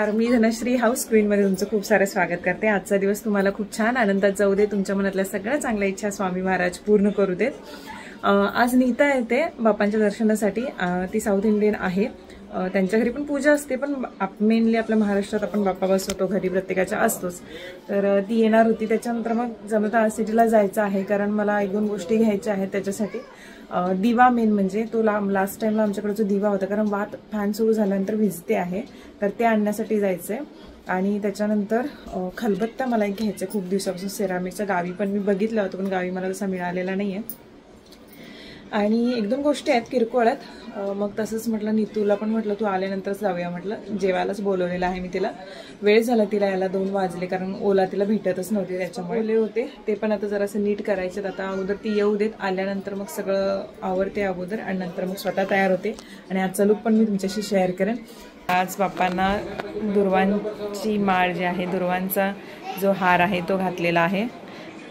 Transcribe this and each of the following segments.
नमस्कार, मी धनश्री हाऊस क्वीनमध्ये तुमचं खूप सारं स्वागत करते। आजचा दिवस तुम्हाला खूप छान आनंदात जाऊ दे, तुमच्या मनातल्या सगळ्या चांगल्या इच्छा स्वामी महाराज पूर्ण करू देत। आज नीता येते बापांच्या दर्शनासाठी। ती साऊथ इंडियन आहे, त्यांच्या घरी पण पूजा असते, पण मेनली आपल्या महाराष्ट्रात आपण बाप्पा बसवतो घरी, प्रत्येकाच्या असतोच। तर ती येणार होती, त्याच्यानंतर मग जमत सिटीला जायचं आहे, कारण मला एक दोन गोष्टी घ्यायच्या आहेत त्याच्यासाठी। दिवा मेन म्हणजे तो लास्ट टाइमला आमच्याकडे जो दिवा होता, कारण वात फॅन सुरू झाल्यानंतर विजते आहे, तर ते आणण्यासाठी जायचंय। आणि त्याच्यानंतर खलबत्ता मला एक घ्यायचं खूप दिवसापासून सेरामिकच्या, गावी पण मी बघितलं होतं पण गावी मला तसा मिळालेला नाहीये। आणि एक दोन गोष्टी आहेत किरकोळ आहेत। मग तसंच म्हटलं नीतूला पण म्हटलं तू आल्यानंतरच जाऊया, म्हटलं जेवायलाच बोलवलेलं आहे मी तिला। वेळ झाला तिला यायला, 2 वाजले, कारण ओला तिला भेटतच नव्हते, त्याच्यामुळे ओले होते ते पण आता जरासं नीट करायचे। आता अगोदर ती येऊ देत, आल्यानंतर मग सगळं आवरते अगोदर आणि नंतर मग स्वतः तयार होते। आणि आजचा लुक पण मी तुमच्याशी शेअर करेन। आज बाप्पांना दुर्वांची माळ जी आहे, दुर्वांचा जो हार आहे तो घातलेला आहे।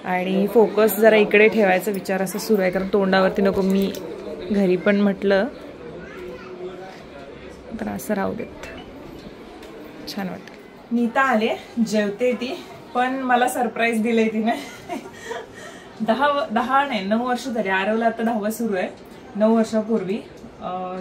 आणि फोकस जरा इकडे ठेवायचा विचार असा सुरू आहे, कारण तोंडावरती नको, मी घरी पण म्हटलं तर असं राहू देत, छान वाटतं। नीता आले, जेवते ती, पण मला सरप्राईज दिलंय तिने। 10 नाही 9 वर्ष झाली, आरवला आता 10वा सुरू आहे। 9 वर्षापूर्वी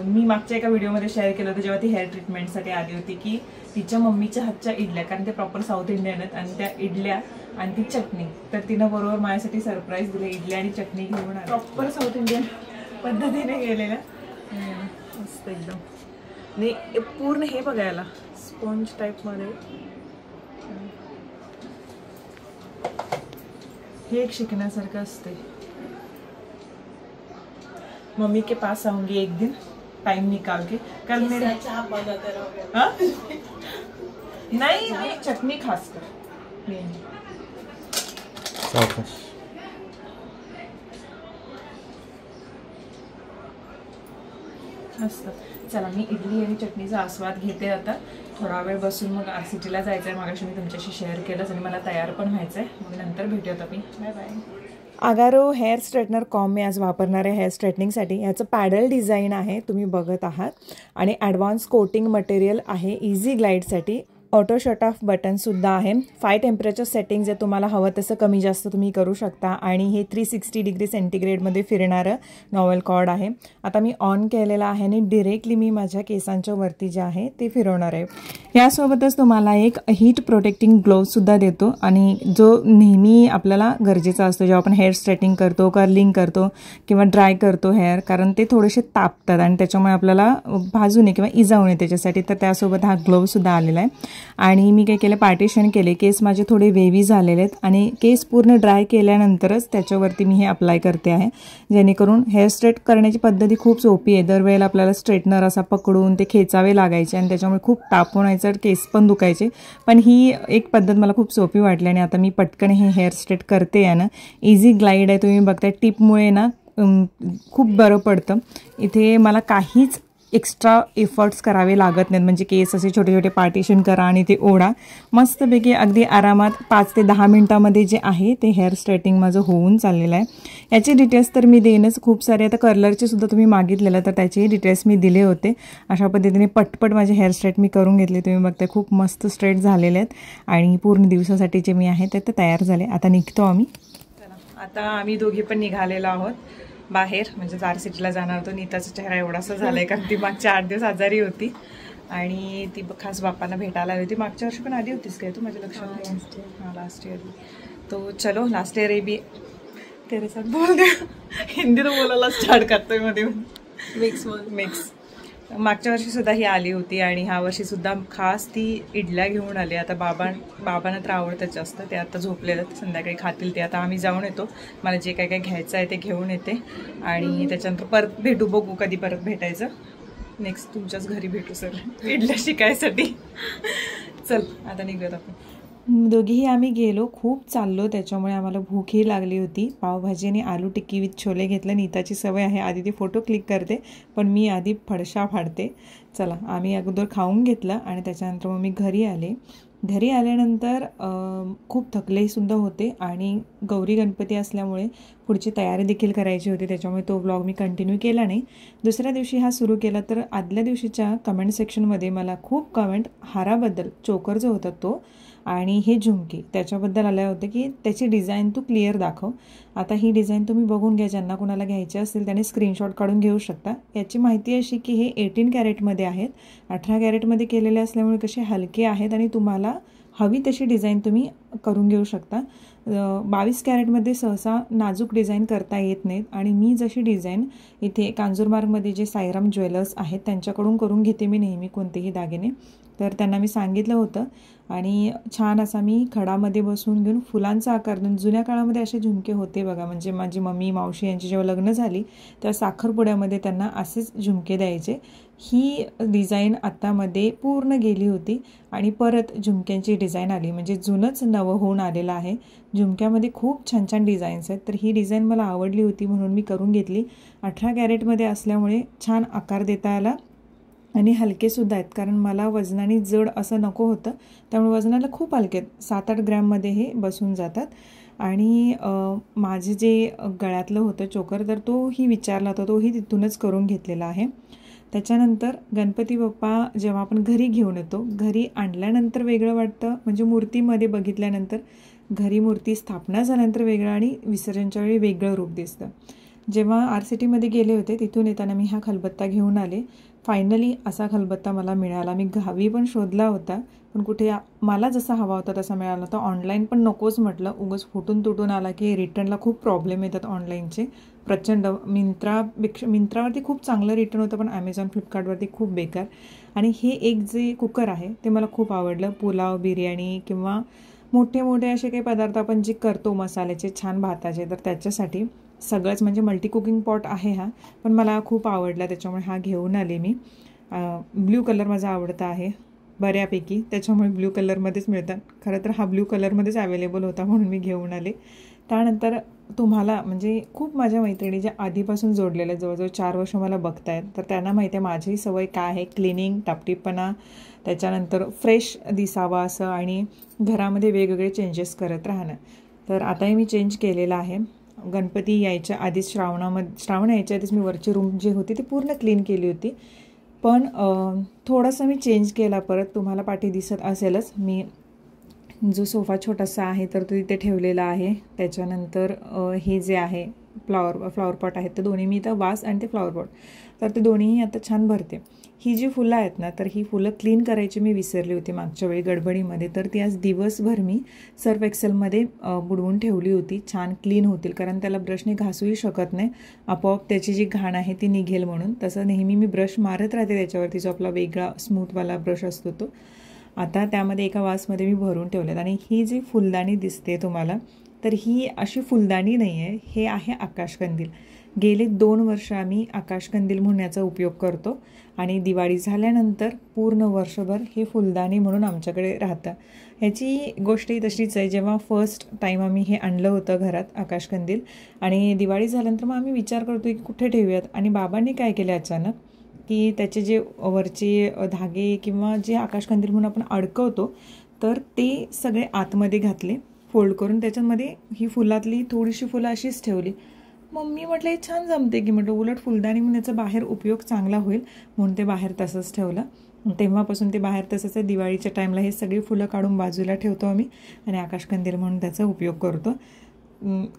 मी मागच्या एका व्हिडिओमध्ये शेअर केलं होतं, जेव्हा ती हेअर ट्रीटमेंटसाठी आली होती, की तिच्या मम्मीच्या हातच्या इडल्या, कारण ते प्रॉपर साऊथ इंडियन आहेत, आणि त्या इडल्या आणि ती चटणी, तर तिनं बरोबर माझ्यासाठी सरप्राईज दिले, इडल्या आणि चटणी घेऊन आली, प्रॉपर साऊथ इंडियन पद्धतीने गेलेल्या, मस्त एकदम। नाही पूर्ण हे बघायला स्पॉन्ज टाइप मध्ये, हे एक शिकण्यासारखं असते। मम्मी के पास आऊंगी एक दिन, टाइम निकाल के, कल मेरे नहीं नहीं चटनी खासकर मस्त। चला मी इडली आणि चटणीचा आस्वाद घेते आता, थोडा वेळ बसून मग सिटीला जायचंय। मागाशी मी तुमच्याशी शेअर केलंच, आणि मला तयार पण व्हायचंय, मग नंतर भेटूयात आपण। Bye bye. Agaro hair straightener comb मी आज वापरणार आहे हेअर स्ट्रेटनिंगसाठी। याचं पॅडल डिझाईन आहे, तुम्ही बघत आहात, आणि ॲडव्हान्स कोटिंग मटेरियल आहे इझी ग्लाईडसाठी। ऑटो शट ऑफ बटन सुद्धा आहे। 5 टेम्परेचर सेटिंग्ज आहे, तुम्हाला हवं तसं कमी जास्त तुम्ही करू शकता। आणि हे 360 डिग्री सेंटीग्रेडमध्ये फिरणारं नॉवेल कॉर्ड आहे। आता मी ऑन केलेलं आहे आणि डिरेक्टली मी माझ्या केसांच्या वरती जे आहे ते फिरवणार आहे। यासोबतच तुम्हाला एक हीट प्रोटेक्टिंग ग्लोव्हसुद्धा देतो, आणि जो नेहमी आपल्याला गरजेचा असतो जेव्हा आपण हेअर स्ट्रेटिंग करतो, कर्लिंग करतो किंवा ड्राय करतो हेअर, कारण ते थोडेसे तापतात आणि त्याच्यामुळे आपल्याला भाजू नये किंवा इजा होऊ नये त्याच्यासाठी, तर त्यासोबत हा ग्लोव्हसुद्धा आलेला आहे। आणि मी काय केलं, पार्टिशन केले, केस माझे थोडे वेवी झालेले आहेत, आणि केस पूर्ण ड्राय केल्यानंतरच त्याच्यावरती मी हे अप्लाय करते आहे, जेणेकरून हेअर स्ट्रेट करण्याची पद्धती खूप सोपी आहे। दरवेळेला आपल्याला स्ट्रेटनर असा पकडून ते खेचावे लागायचे, आणि त्याच्यामुळे खूप ताप होण्याचं, केस पण दुखायचे, पण ही एक पद्धत मला खूप सोपी वाटली, आणि आता मी पटकन हे हेअर स्ट्रेट करते आहे ना। इझी ग्लाईड आहे, तुम्ही बघताय, टिपमुळे ना खूप बरं पडतं। इथे मला काहीच एक्स्ट्रा एफर्ट्स करावे लागत नाहीत, म्हणजे केस असे छोटे छोटे पार्टिशन करा आणि ते ओढा, मस्तपैकी अगदी आरामात 5 ते 10 मिनिटांमध्ये जे आहे ते हेअर स्ट्रेटिंग माझं होऊन चाललेलं आहे। याचे डिटेल्स तर मी देईनच, खूप सारे, आता कर्लरचे सुद्धा तुम्ही मागितलेलं, तर त्याचे डिटेल्स मी दिले होते। अशा पद्धतीने पटपट माझे हेअर स्ट्रेट मी करून घेतले, तुम्ही बघताय खूप मस्त स्ट्रेट झालेले आहेत, आणि पूर्ण दिवसासाठी जे मी आहे ते तयार झाले। आता निघतो आम्ही। आता आम्ही दोघी पण निघालेलो आहोत बाहेर, म्हणजे सिटीला जाणार होतो। नीताचा चेहरा एवढासा झालाय, कारण ती मागच्या 8 दिवस आजारी होती, आणि ती खास बाप्पांना भेटायला आली होती। मागच्या वर्षी पण आली होतीस काय तू, माझ्या लक्षात नाही। हाँ लास्ट ईयर भी, तो चलो लास्ट ईयर भी तेरे साथ बोल दे, हिंदी तो बोलायला स्टार्ट करतोय मध्ये मिक्स। मागच्या वर्षी सुद्धा ही आली होती, आणि ह्या वर्षी सुद्धा खास ती इडल्या घेऊन आली। आता बाबांना तर आवडतच जास्त, ते आता झोपलेलं, संध्याकाळी खातील ते। आता आम्ही जाऊन येतो, मला जे काय काय घ्यायचं आहे ते घेऊन येते, आणि त्याच्यानंतर परत भेटू, बघू कधी परत भेटायचं। नेक्स्ट तुमच्याच घरी भेटू सर, इडल्या शिकायसाठी। चल आता निघूयात आपण। दोघीही आम्ही गेलो, खूप चाललो, त्याच्यामुळे आम्हाला भूकही लागली होती। पावभाजी आणि आलू टिक्की विथ छोले घेतलं। नीताची सवय आहे आधी ती फोटो क्लिक करते, पण मी आधी फडशा फाडते। चला आम्ही अगोदर खाऊन घेतलं, आणि त्याच्यानंतर मग मी घरी आले, घरी आल्यानंतर खूप थकलेसुद्धा होते आणि गौरी गणपती असल्यामुळे पुढची तयारी देखील करायची होती, त्याच्यामुळे तो व्लॉग मी कंटिन्यू केला नाही. दुसऱ्या दिवशी हा सुरू केला तर आदल्या दिवशीच्या कमेंट सेक्शनमध्ये मला खूप कमेंट हाराबद्दल, चोकर जो होता तो आणि हे झुमके त्याच्याबद्दल आले होते की त्याची डिझाईन तू क्लिअर दाखव. आता ही डिझाईन तुम्ही बघून घ्या, ज्यांना कोणाला घ्यायचे असेल त्याने स्क्रीनशॉट काढून घेऊ शकता. याची माहिती अशी की हे 18 कॅरेटमध्ये आहेत. 18 कॅरेटमध्ये केलेले असल्यामुळे कसे हलके आहेत आणि तुम्हाला हवी तशी डिझाईन तुम्ही करून घेऊ शकता. 22 कॅरेटमध्ये सहसा नाजूक डिझाईन करता येत नाहीत आणि मी जशी डिझाईन इथे कांजूरमार्गमध्ये जे साईराम ज्वेलर्स आहेत त्यांच्याकडून करून घेते मी नेहमी कोणतेही दागिने. तर त्यांना मी सांगितलं होतं आणि छान असा मी खडामध्ये बसून घेऊन फुलांचा आकार देऊन, जुन्या काळामध्ये असे झुमके होते बघा, म्हणजे माझी मम्मी मावशी यांची जेव्हा लग्न झाली तेव्हा साखरपुड्यामध्ये त्यांना असेच झुमके द्यायचे. ही डिझाईन आत्तामध्ये पूर्ण गेली होती आणि परत झुमक्यांची डिझाईन आली, म्हणजे जुनंच नवं होऊन आलेलं आहे. झुमक्यामध्ये खूप छान छान डिझाईन्स आहेत. तर ही डिझाईन मला आवडली होती म्हणून मी करून घेतली. 18 कॅरेटमध्ये असल्यामुळे छान आकार देता आला आणि हलकेसुद्धा आहेत, कारण मला वजनाने जड असं नको होतं, त्यामुळे वजनाला खूप हलके आहेत. 7-8 ग्रॅममध्ये हे बसून जातात. आणि माझे जे गळ्यातलं होतं चोकर तर तोही विचारला होता, तोही तिथूनच करून घेतलेला आहे. त्याच्यानंतर गणपती बाप्पा जेव्हा आपण घरी घेऊन येतो, घरी आणल्यानंतर वेगळं वाटतं, म्हणजे मूर्तीमध्ये बघितल्यानंतर घरी मूर्ती स्थापना झाल्यानंतर वेगळं आणि विसर्जनच्या वेळी वेगळं रूप दिसतं. जेव्हा RCTमध्ये गेले होते तिथून येताना मी हा खलबत्ता घेऊन आले. फायनली असा खलबत्ता मला मिळाला. मी गावी पण शोधला होता पण कुठे मला जसा हवा होता तसा मिळाला होता. ऑनलाईन पण नकोच म्हटलं, उगाच फुटून तुटून आला की रिटर्नला खूप प्रॉब्लेम येतात ऑनलाईनचे प्रचंड. मिंत्रावरती खूप चांगलं रिटर्न होतं पण ॲमेझॉन फ्लिपकार्टवरती खूप बेकार. आणि हे एक जे कुकर आहे ते मला खूप आवडलं. पुलाव, बिर्याणी किंवा मोठे मोठे असे काही पदार्थ आपण जे करतो मसाल्याचे छान भाताचे, तर त्याच्यासाठी सगळंच म्हणजे मल्टी कुकिंग पॉट आहे हा, पण मला खूप आवडला त्याच्यामुळे हा घेऊन आले मी. ब्ल्यू कलर माझा आवडता आहे बऱ्यापैकी, त्याच्यामुळे ब्ल्यू कलरमध्येच मिळतात. खरं तर हा ब्ल्यू कलरमध्येच अवेलेबल होता म्हणून मी घेऊन आले. त्यानंतर तुम्हाला म्हणजे खूप माझ्या मैत्रिणी ज्या आधीपासून जोडलेल्या, जवळजवळ 4 वर्ष मला बघतायत, तर त्यांना माहिती आहे माझी सवय काय आहे, क्लिनिंग, टापटीपणा, त्याच्यानंतर फ्रेश दिसावा असं आणि घरामध्ये वेगवेगळे चेंजेस करत राहणं. तर आताही मी चेंज केलेला आहे. गणपती यायच्या आधीच श्रावण यायच्या आधीच मी वरची रूम जी होती ती पूर्ण क्लीन केली होती, पण थोडंसं मी चेंज केला परत. तुम्हाला पाठी दिसत असेलच, मी जो सोफा छोटासा आहे तर तो तिथे ठेवलेला आहे. त्याच्यानंतर हे जे आहे फ्लॉवर पॉट आहेत ते दोन्ही मी इथं, वास आणि ते फ्लॉवर पॉट, तर ते दोन्हीही आता छान भरते. ही जी फुलं आहेत ना, तर ही फुलं क्लीन करायची मी विसरली होती मागच्या वेळी गडबडीमध्ये, तर ती आज दिवसभर मी सर्फ एक्सेलमध्ये बुडवून ठेवली होती. छान क्लीन होतील, कारण त्याला ब्रशने घासूही शकत नाही, आपोआप त्याची जी घाण आहे ती निघेल म्हणून. तसं नेहमी मी ब्रश मारत राहते त्याच्यावरती, जो आपला वेगळा स्मूथवाला ब्रश असतो तो. आता त्यामध्ये एका वासमध्ये मी भरून ठेवलेत. आणि ही जी फुलदाणी दिसते तुम्हाला, तर ही अशी फुलदाणी नाही आहे, हे आहे आकाशकंदील. गेले 2 वर्ष आम्ही आकाशकंदील म्हणून याचा उपयोग करतो आणि दिवाळी झाल्यानंतर पूर्ण वर्षभर हे फुलदाणी म्हणून आमच्याकडे राहतं. ह्याची गोष्टही तशीच आहे. जेव्हा फर्स्ट टाईम आम्ही हे आणलं होतं घरात आकाशकंदील आणि दिवाळी झाल्यानंतर मग आम्ही विचार करतो की कुठे ठेवूयात, आणि बाबांनी काय केलं अचानक की त्याचे जे वरचे धागे किंवा जे आकाशकंदील म्हणून आपण अडकवतो तर ते सगळे आतमध्ये घातले फोल्ड करून. त्याच्यामध्ये ही फुलातली थोडीशी फुलं अशीच ठेवली. मम्मी म्हटलं हे छान जमते की, म्हटलं उलट फुलदाणी म्हणून याचा बाहेर उपयोग चांगला होईल म्हणून ते बाहेर तसंच ठेवलं. तेव्हापासून ते बाहेर तसंच आहे. दिवाळीच्या टाईमला हे सगळी फुलं काढून बाजूला ठेवतो आम्ही आणि आकाशकंदील म्हणून त्याचा उपयोग करतो.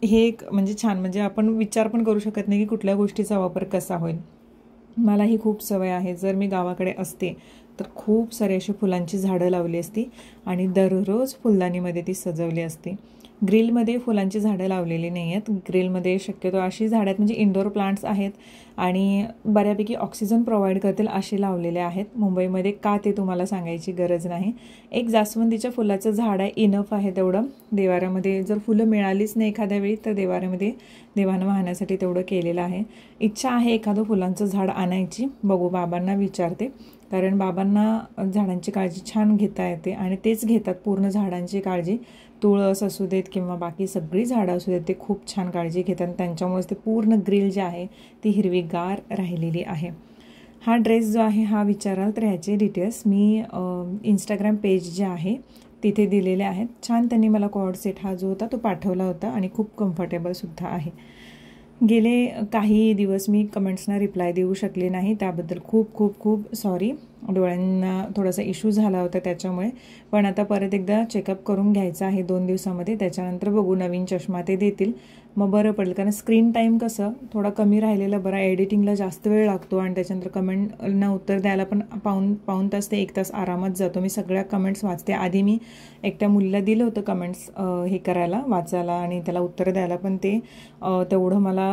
हे एक म्हणजे छान, म्हणजे आपण विचार पण करू शकत नाही की कुठल्या गोष्टीचा वापर कसा होईल. मला ही खूप सवय आहे. जर मी गावाकडे असते तर खूप सारी अशी फुलांची झाडं लावली असती आणि दररोज फुलदाणीमध्ये ती सजवली असती. ग्रिलमध्ये फुलांची झाडं लावलेली नाही आहेत. ग्रिलमध्ये शक्यतो अशी झाडं आहेत, म्हणजे इंडोर प्लांट्स आहेत आणि बऱ्यापैकी ऑक्सिजन प्रोव्हाइड करतील असे लावलेले आहेत. मुंबईमध्ये का ते तुम्हाला सांगायची गरज नाही. एक जास्वंदीच्या फुलाचं झाड आहे, इनफ आहे तेवढं. देवाऱ्यामध्ये जर फुलं मिळालीच नाही एखाद्या वेळी तर देवाऱ्यामध्ये देवानं वाहण्यासाठी तेवढं केलेलं आहे. इच्छा आहे एखादं फुलांचं झाड आणायची, बघू बाबांना विचारते, कारण बाबांना झाडांची काळजी छान घेता येते आणि तेच घेतात पूर्ण झाडांची काळजी. तुळस असू देत किंवा बाकी सगळी झाडं असू देत, ते खूप छान काळजी घेतात. त्यांच्यामुळेच ते पूर्ण ग्रिल जे आहे ती हिरवीगार राहिलेली आहे. हा ड्रेस जो आहे हा विचाराल तर ह्याचे डिटेल्स मी इंस्टाग्राम पेज जे आहे तिथे दिलेले आहेत. छान त्यांनी मला कॉर्ड सेट हा जो होता तो पाठवला होता आणि खूप कम्फर्टेबलसुद्धा आहे. गेले काही दिवस मी कमेंट्सना रिप्लाय देऊ शकले नाही, त्याबद्दल खूप खूप खूप सॉरी. डोळ्यांना थोडासा इश्यू झाला होता त्याच्यामुळे. पण आता परत एकदा चेकअप करून घ्यायचं आहे 2 दिवसामध्ये. त्याच्यानंतर बघू, नवीन चष्मा ते देतील मग बरं पडेल. कारण स्क्रीन टाईम कसं थोडा कमी राहिलेला बरा. एडिटिंगला जास्त वेळ लागतो आणि त्याच्यानंतर कमेंटना उत्तर द्यायला पण पाऊण तास ते 1 तास आरामात जातो. मी सगळ्या कमेंट्स वाचते. आधी मी एकट्या मुलीला दिलं होतं कमेंट्स हे करायला, वाचायला आणि त्याला उत्तर द्यायला, पण ते तेवढं मला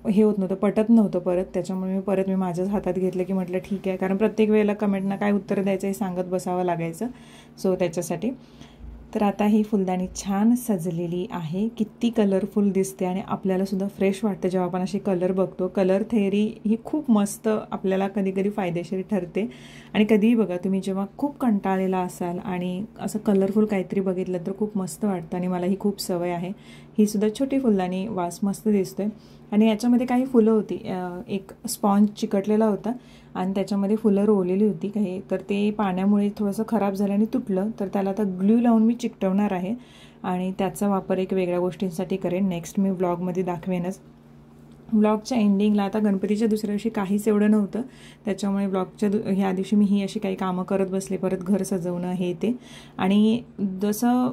हे होत नव्हतं, पटत नव्हतं परत. त्याच्यामुळे मी माझ्याच हातात घेतलं की म्हटलं ठीक आहे, कारण प्रत्येक वेळेला कमेंटना काय उत्तर द्यायचं हे सांगत बसावं लागायचं. सो त्याच्यासाठी तर आता ही फुलदाणी छान सजलेली आहे. किती कलरफुल दिसते आणि आपल्यालासुद्धा फ्रेश वाटतं जेव्हा आपण असे कलर बघतो. कलर थेअरी ही खूप मस्त आपल्याला कधी कधी फायदेशीर ठरते. आणि कधीही बघा, तुम्ही जेव्हा खूप कंटाळलेला असाल आणि असं कलरफुल काहीतरी बघितलं तर खूप मस्त वाटतं. आणि मला ही खूप सवय आहे. ही सुद्धा छोटी फुलदाणी, वास मस्त दिसतोय. आणि याच्यामध्ये काही फुलं होती, एक स्पॉन्ज चिकटलेला होता आणि त्याच्यामध्ये फुलं रोवलेली होती काही, तर ते पाण्यामुळे थोडंसं खराब झालं आणि तुटलं. तर त्याला आता ग्लू लावून मी चिकटवणार आहे आणि त्याचा वापर एक वेगळ्या गोष्टींसाठी करेन. नेक्स्ट मी व्लॉगमध्ये दाखवेनच. व्लॉगच्या एंडिंगला आता गणपतीच्या दुसऱ्या दिवशी काहीच एवढं नव्हतं, त्याच्यामुळे व्लॉगच्या ह्या दिवशी मी ही अशी काही कामं करत बसले, परत घर सजवणं हे ते. आणि जसं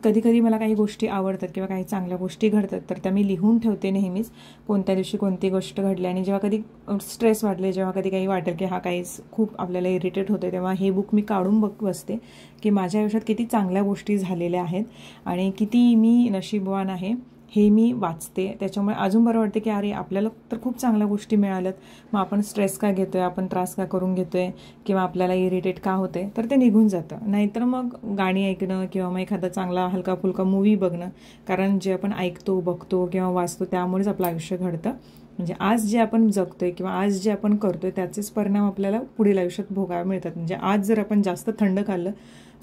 कधी कधी मला काही गोष्टी आवडतात किंवा काही चांगल्या गोष्टी घडतात तर त्या मी लिहून ठेवते नेहमीच, कोणत्या दिवशी कोणती गोष्ट घडली. आणि जेव्हा कधी स्ट्रेस वाटले, जेव्हा कधी काही वाटेल की हा काहीच खूप आपल्याला इरिटेट होते, तेव्हा हे बुक मी काढून बसते की माझ्या आयुष्यात किती चांगल्या गोष्टी झालेल्या आहेत आणि किती मी नशीबवान आहे हे मी वाचते. त्याच्यामुळे अजून बरं वाटते की अरे आपल्याला तर खूप चांगल्या गोष्टी मिळाल्यात, मग आपण स्ट्रेस का घेतो आहे, आपण त्रास का करून घेतो आहे किंवा आपल्याला इरिटेट का होते, तर ते निघून जातं. नाहीतर मग गाणी ऐकणं किंवा मग एखादा चांगला हलका फुलका मूवी बघणं, कारण जे आपण ऐकतो, बघतो किंवा वाचतो त्यामुळेच आपलं आयुष्य घडतं. म्हणजे आज जे आपण जगतोय किंवा आज जे आपण करतोय त्याचेच परिणाम आपल्याला पुढील आयुष्यात भोगायला मिळतात. म्हणजे आज जर आपण जास्त थंड खाल्लं,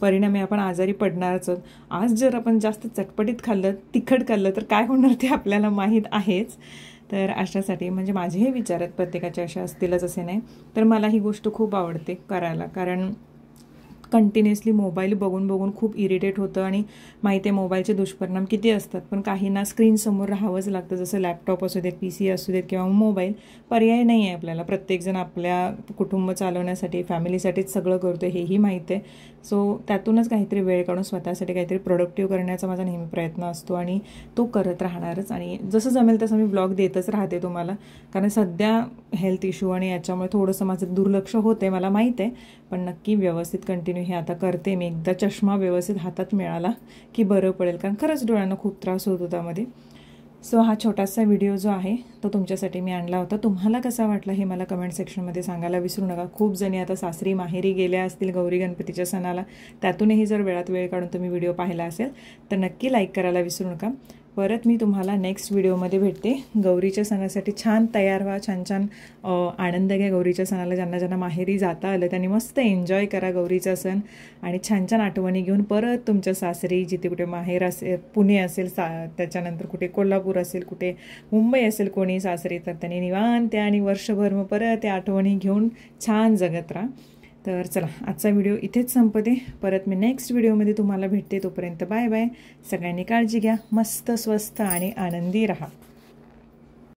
परिणामी आपण आजारी पडणारच आहोत. आज जर आपण जास्त चटपटीत खाल्लं, तिखट खाल्लं, तर काय होणार ते आपल्याला माहीत आहेच. तर अशासाठी म्हणजे माझे हे विचार आहेत, प्रत्येकाचे असे असतीलच असे नाही. तर मला ही गोष्ट खूप आवडते करायला, कारण कंटिन्युअसली मोबाईल बघून बघून खूप इरिटेट होतं. आणि माहिती आहे मोबाईलचे दुष्परिणाम किती असतात, पण काहींना स्क्रीनसमोर राहावंच लागतं. जसं लॅपटॉप असू देत, PC असू देत किंवा मोबाईल, पर्याय नाही आहे आपल्याला. प्रत्येकजण आपल्या कुटुंब चालवण्यासाठी, फॅमिलीसाठीच सगळं करतो हेही माहीत आहे. सो त्यातूनच काहीतरी वेळ काढून स्वतःसाठी काहीतरी प्रोडक्टिव्ह करण्याचा माझा नेहमी प्रयत्न असतो आणि तो करत राहणारच. आणि जसं जमेल तसं मी ब्लॉग देतच राहते तुम्हाला, कारण सध्या हेल्थ इश्यू आणि याच्यामुळे थोडंसं माझं दुर्लक्ष होते, मला माहीत आहे. पण नक्की व्यवस्थित कंटिन्यू हे आता करते मी. एकदा चष्मा व्यवस्थित हातात मिळाला की बरं पडेल, कारण खरंच डोळ्यांना खूप त्रास होत होता मध्ये. सो हा छोटासा व्हिडिओ जो आहे तो तुमच्यासाठी मी आणला होता. तुम्हाला कसा वाटला हे मला कमेंट सेक्शनमध्ये सांगायला विसरू नका. खूप जणी आता सासरी माहेरी गेल्या असतील गौरी गणपतीच्या सणाला, त्यातूनही जर वेळात वेळ काढून तुम्ही व्हिडिओ पाहिला असेल तर नक्की लाईक करायला विसरू नका. परत मी तुम्हाला नेक्स्ट व्हिडिओमध्ये भेटते. गौरीच्या सणासाठी छान तयार व्हा, छान छान आनंद घ्या गौरीच्या सणाला. ज्यांना ज्यांना माहेरी जाता आलं त्यांनी मस्त एन्जॉय करा गौरीचा सण आणि छान छान आठवणी घेऊन परत तुमच्या सासरी, जिथे कुठे माहेर असेल, पुणे असेल, त्याच्यानंतर कुठे कोल्हापूर असेल, कुठे मुंबई असेल कोणी सासरी, तर त्यांनी निवांत आणि वर्षभर मग परत त्या आठवणी घेऊन छान जगत राहा. तर चला, आजचा व्हिडिओ इथेच संपते. परत मी नेक्स्ट व्हिडिओमध्ये तुम्हाला भेटते. तोपर्यंत बाय बाय. सगळ्यांनी काळजी घ्या, मस्त स्वस्त आणि आनंदी राहा.